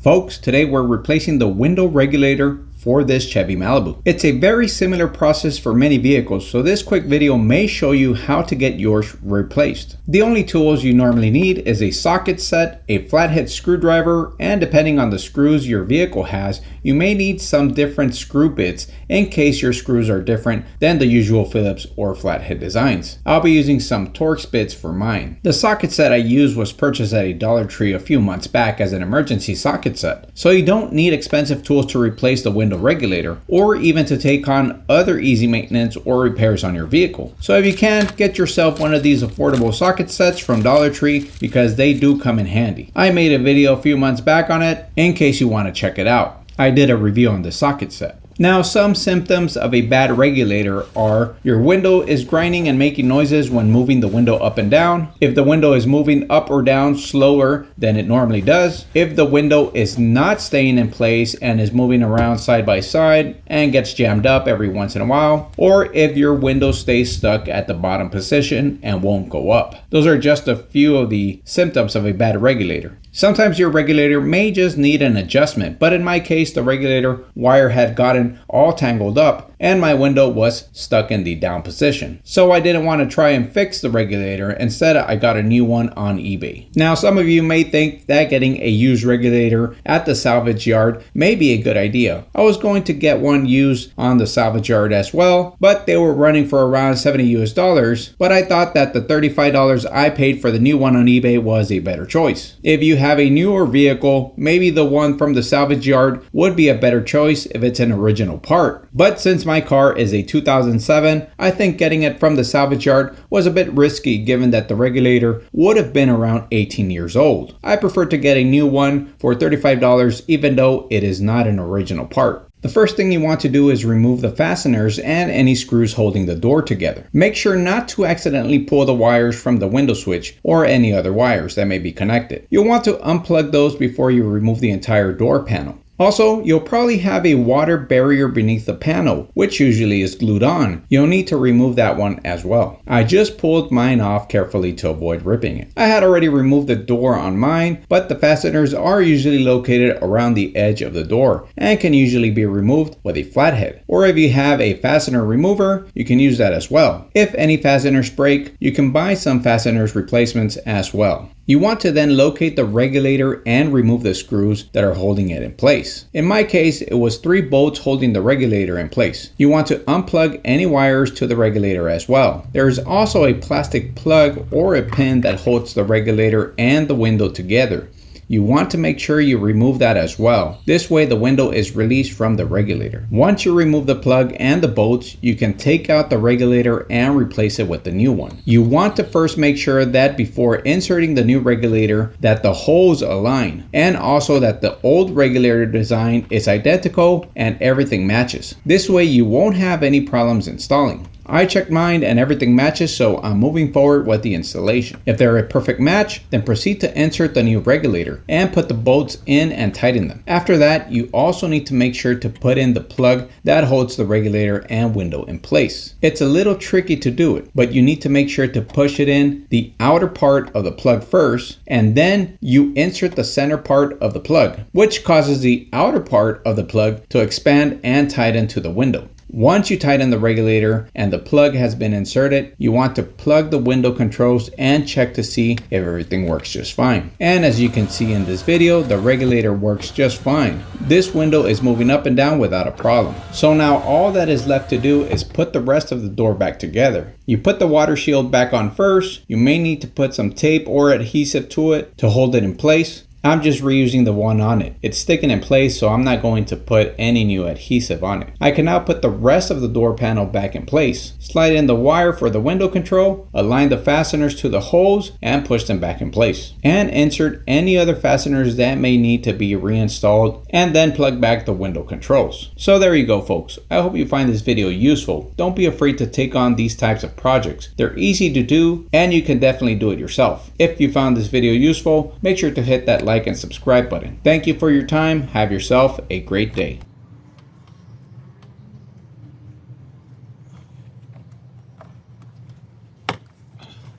Folks, today we're replacing the window regulator for this Chevy Malibu. It's a very similar process for many vehicles, so this quick video may show you how to get yours replaced. The only tools you normally need is a socket set, a flathead screwdriver, and depending on the screws your vehicle has, you may need some different screw bits in case your screws are different than the usual Phillips or flathead designs. I'll be using some torx bits for mine. The socket set I used was purchased at a Dollar Tree a few months back as an emergency socket set, so you don't need expensive tools to replace the window regulator or even to take on other easy maintenance or repairs on your vehicle. So if you can, get yourself one of these affordable socket sets from Dollar Tree because they do come in handy. I made a video a few months back on it in case you want to check it out. I did a review on the socket set. Now, some symptoms of a bad regulator are your window is grinding and making noises when moving the window up and down, if the window is moving up or down slower than it normally does, if the window is not staying in place and is moving around side by side and gets jammed up every once in a while, or if your window stays stuck at the bottom position and won't go up. Those are just a few of the symptoms of a bad regulator. Sometimes your regulator may just need an adjustment, but in my case, the regulator wire had gotten all tangled up and my window was stuck in the down position. So I didn't want to try and fix the regulator. Instead, I got a new one on eBay. Now, some of you may think that getting a used regulator at the salvage yard may be a good idea. I was going to get one used on the salvage yard as well, but they were running for around $70 US, but I thought that the $35 I paid for the new one on eBay was a better choice. If you have a newer vehicle, maybe the one from the salvage yard would be a better choice if it's an original part. But since my car is a 2007, I think getting it from the salvage yard was a bit risky given that the regulator would have been around 18 years old. I prefer to get a new one for $35 even though it is not an original part. The first thing you want to do is remove the fasteners and any screws holding the door together. Make sure not to accidentally pull the wires from the window switch or any other wires that may be connected. You'll want to unplug those before you remove the entire door panel. Also, you'll probably have a water barrier beneath the panel, which usually is glued on. You'll need to remove that one as well. I just pulled mine off carefully to avoid ripping it. I had already removed the door on mine, but the fasteners are usually located around the edge of the door and can usually be removed with a flathead. Or if you have a fastener remover, you can use that as well. If any fasteners break, you can buy some fasteners replacements as well. You want to then locate the regulator and remove the screws that are holding it in place. In my case, it was 3 bolts holding the regulator in place. You want to unplug any wires to the regulator as well. There is also a plastic plug or a pin that holds the regulator and the window together. You want to make sure you remove that as well. This way the window is released from the regulator. Once you remove the plug and the bolts, you can take out the regulator and replace it with the new one. You want to first make sure that before inserting the new regulator that the holes align and also that the old regulator design is identical and everything matches. This way you won't have any problems installing. I checked mine and everything matches, so I'm moving forward with the installation. If they're a perfect match, then proceed to insert the new regulator and put the bolts in and tighten them. After that, you also need to make sure to put in the plug that holds the regulator and window in place. It's a little tricky to do it, but you need to make sure to push it in the outer part of the plug first, and then you insert the center part of the plug, which causes the outer part of the plug to expand and tighten to the window. Once you tighten the regulator and the plug has been inserted, you want to plug the window controls and check to see if everything works just fine. And as you can see in this video, the regulator works just fine. This window is moving up and down without a problem. So now all that is left to do is put the rest of the door back together. You put the water shield back on first. You may need to put some tape or adhesive to it to hold it in place. I'm just reusing the one on it. It's sticking in place, so I'm not going to put any new adhesive on it. I can now put the rest of the door panel back in place. Slide in the wire for the window control, align the fasteners to the holes, and push them back in place. And insert any other fasteners that may need to be reinstalled, and then plug back the window controls. So there you go, folks. I hope you find this video useful. Don't be afraid to take on these types of projects. They're easy to do, and you can definitely do it yourself. If you found this video useful, make sure to hit that like and subscribe button. Thank you for your time. Have yourself a great day.